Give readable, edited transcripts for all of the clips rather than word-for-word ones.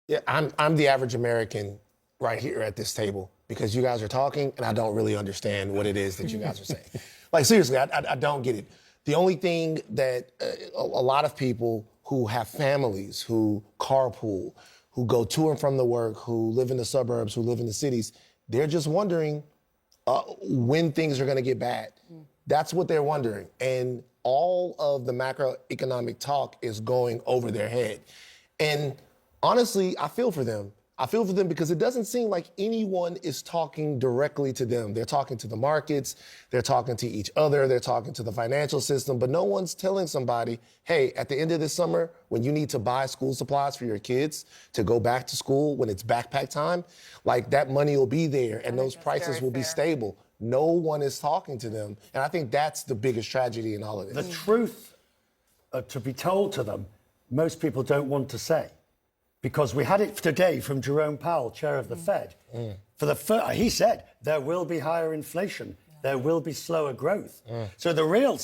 Yeah, I'm the average American right here at this table because you guys are talking and I don't really understand what it is that you guys are saying. Like, seriously, I don't get it. The only thing that a lot of people who have families, who carpool, who go to and from the work, who live in the suburbs, who live in the cities, they're just wondering when things are going to get bad. That's what they're wondering. And all of the macroeconomic talk is going over their head. And honestly, I feel for them. I feel for them because it doesn't seem like anyone is talking directly to them. They're talking to the markets, they're talking to each other, they're talking to the financial system, but no one's telling somebody, hey, at the end of this summer, when you need to buy school supplies for your kids to go back to school when it's backpack time, like that money will be there and those prices will be stable. No one is talking to them. And I think that's the biggest tragedy in all of this. The truth to be told to them, most people don't want to say. Because we had it today from Jerome Powell, chair of the Fed. He said there will be higher inflation, there will be slower growth. So the real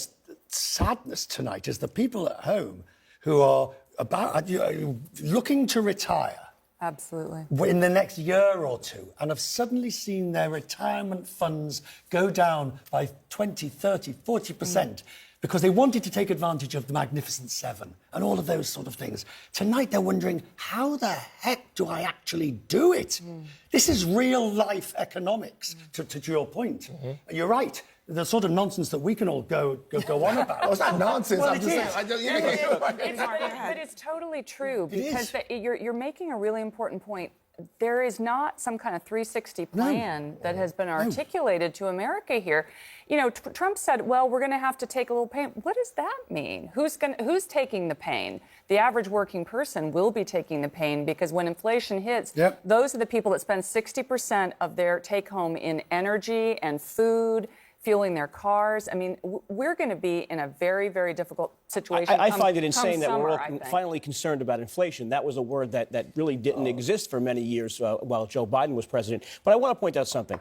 sadness tonight is the people at home who are looking to retire. Absolutely. In the next year or two, and have suddenly seen their retirement funds go down by 20, 30, 40%. Because they wanted to take advantage of the Magnificent Seven and all of those sort of things. Tonight, they're wondering, how the heck do I actually do it? This is real-life economics, to your point. You're right. The sort of nonsense that we can all go on about. Well, it's not nonsense. Well, I'm just saying. But it's totally true because you're making a really important point. There is not some kind of 360 plan that has been articulated to America here. You know, Trump said, well, we're going to have to take a little pain. What does that mean? Who's taking the pain? The average working person will be taking the pain because when inflation hits, those are the people that spend 60% of their take home in energy and food, fueling their cars. I mean, we're going to be in a very, very difficult situation. I find it insane that we're all finally concerned about inflation. That was a word that really didn't exist for many years while Joe Biden was president. But I want to point out something.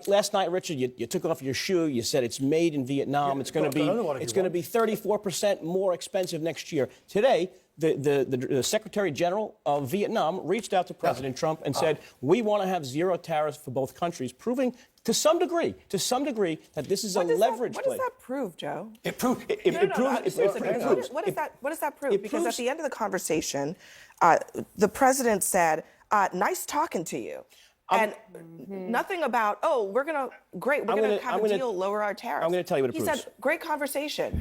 Last night, Richard, you took off your shoe. You said it's made in Vietnam. It's going to be 34% more expensive next year. Today, the Secretary General of Vietnam reached out to President Trump and said, we want to have zero tariffs for both countries, proving to some degree that this is a leverage play. What does that prove, Joe? It proves. What does that prove? Because at the end of the conversation, the president said, nice talking to you. And nothing about, we're going to have a deal, lower our tariffs. I'm going to tell you what it proves. He said, great conversation.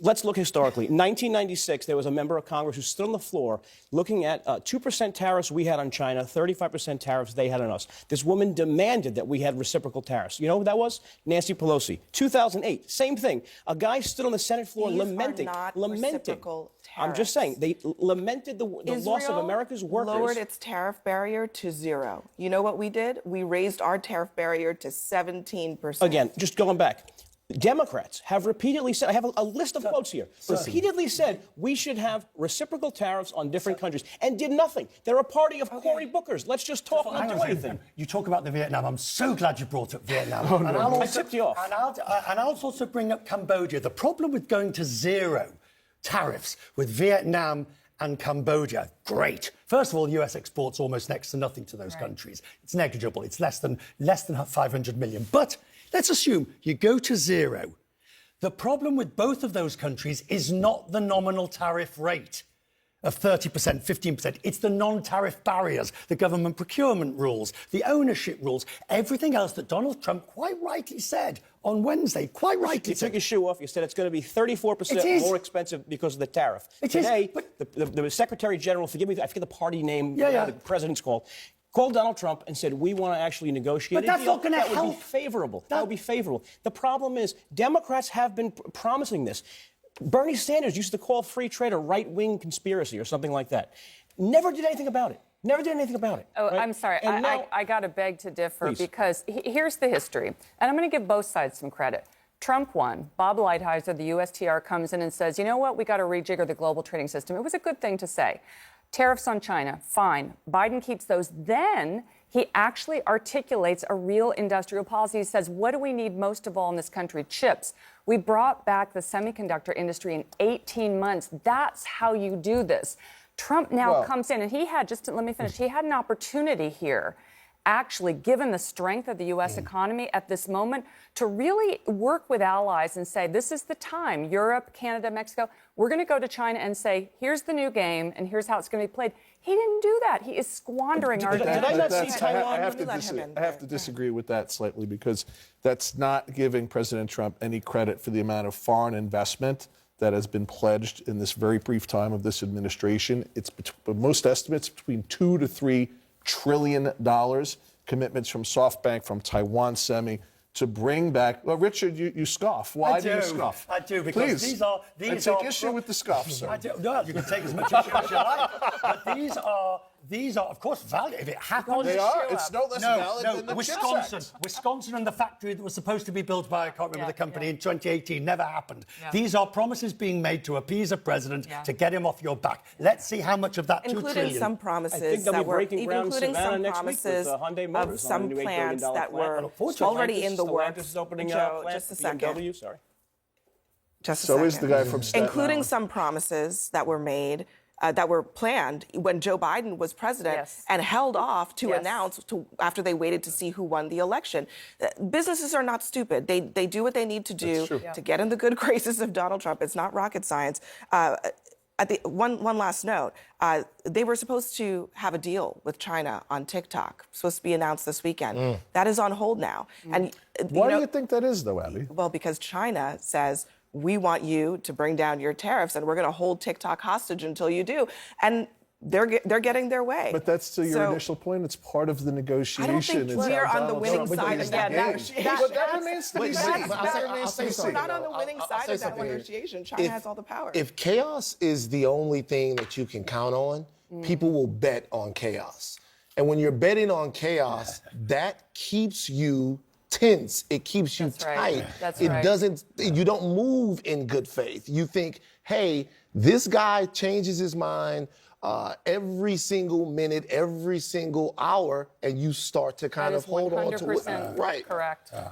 Let's look historically. In 1996, there was a member of Congress who stood on the floor looking at 2% tariffs we had on China, 35% tariffs they had on us. This woman demanded that we had reciprocal tariffs. You know who that was? Nancy Pelosi. 2008, same thing. A guy stood on the Senate floor lamenting. Reciprocal tariffs. I'm just saying, they lamented the loss of America's workers. Lowered its tariff barrier to 0. You know what we did? We raised our tariff barrier to 17%. Again, just going back. Democrats have repeatedly said, I have a list of quotes here, repeatedly said we should have reciprocal tariffs on different countries and did nothing. They're a party of Cory Bookers. Let's just talk, not do anything. You talk about the Vietnam. I'm so glad you brought up Vietnam. I tipped you off. And I'll also bring up Cambodia. The problem with going to zero tariffs with Vietnam and Cambodia, great. First of all, the US exports almost next to nothing to those countries. It's negligible. It's less than 500 million. But let's assume you go to zero. The problem with both of those countries is not the nominal tariff rate of 30%, 15%. It's the non-tariff barriers, the government procurement rules, the ownership rules, everything else that Donald Trump quite rightly said on Wednesday, quite rightly said. You took your shoe off. You said it's going to be 34% more expensive because of the tariff. Today, the Secretary General, forgive me, I forget the party name the president's called Donald Trump and said, we want to actually negotiate a deal. But that's not going to help. That would be favorable. That would be favorable. The problem is Democrats have been promising this. Bernie Sanders used to call free trade a right-wing conspiracy or something like that. Never did anything about it. Never did anything about it. Oh, right? I'm sorry. I got to beg to differ because here's the history. And I'm going to give both sides some credit. Trump won. Bob Lighthizer, the USTR, comes in and says, you know what? We got to rejigger the global trading system. It was a good thing to say. Tariffs on China, fine. Biden keeps those. Then he actually articulates a real industrial policy. He says, what do we need most of all in this country? Chips. We brought back the semiconductor industry in 18 months. That's how you do this. Trump now comes in, and he had, let me finish, he had an opportunity here, actually, given the strength of the U.S. economy at this moment, to really work with allies and say, this is the time, Europe, Canada, Mexico, we're going to go to China and say, here's the new game, and here's how it's going to be played. He didn't do that. He is squandering our Did I not see Taiwan? I have to disagree with that slightly, because that's not giving President Trump any credit for the amount of foreign investment that has been pledged in this very brief time of this administration. It's most estimates between $2 to $3 trillion commitments from SoftBank, from Taiwan Semi, to bring back. Well, Richard, you scoff. Why do you scoff? I do, because Please. these I are take issue with the scoff, sir. No, you can take as much issue as you like. But these are, of course, valid. If it happens, They are. It's no less valid than the Wisconsin, CHIPS Act. Wisconsin, and the factory that was supposed to be built by, I can't remember the company, in 2018 never happened. These are promises being made to appease a president to get him off your back. Let's see how much of that $2 including trillion. some I think promises they'll be that were, breaking ground in including Savannah some next week with, promises Hyundai of Motors on some the new $8 billion plans that plant. were Unfortunately, already in the works. Stellantis is opening Joe, a plant just a for second. BMW. Sorry. Just a So second. is the guy from Staten Including Island. some promises that were made, that were planned when Joe Biden was president, Yes. and held off to Yes. announce after they waited to see who won the election. Businesses are not stupid. They do what they need to do to get in the good graces of Donald Trump. It's not rocket science. One last note. They were supposed to have a deal with China on TikTok, supposed to be announced this weekend. That is on hold now. And Why do you think that is, though, Abby? well, because China says, we want you to bring down your tariffs, and we're going to hold TikTok hostage until you do. And they're getting their way. But that's to your So, initial point. It's part of the I negotiation. don't think It's we're how on the Donald winning Trump side plays of the that game. negotiation. But that remains to be seen. I'll say We're something, not on the though. winning I'll side say of that something here. negotiation. China has all the power. If chaos is the only thing that you can count on, people will bet on chaos. And when you're betting on chaos, that keeps you tense. It keeps you That's right. tight. That's it right. doesn't, you don't move in good faith. You think, hey, this guy changes his mind every single minute, every single hour, and you start to kind That of is hold on to it. 100% Right. correct. Yeah.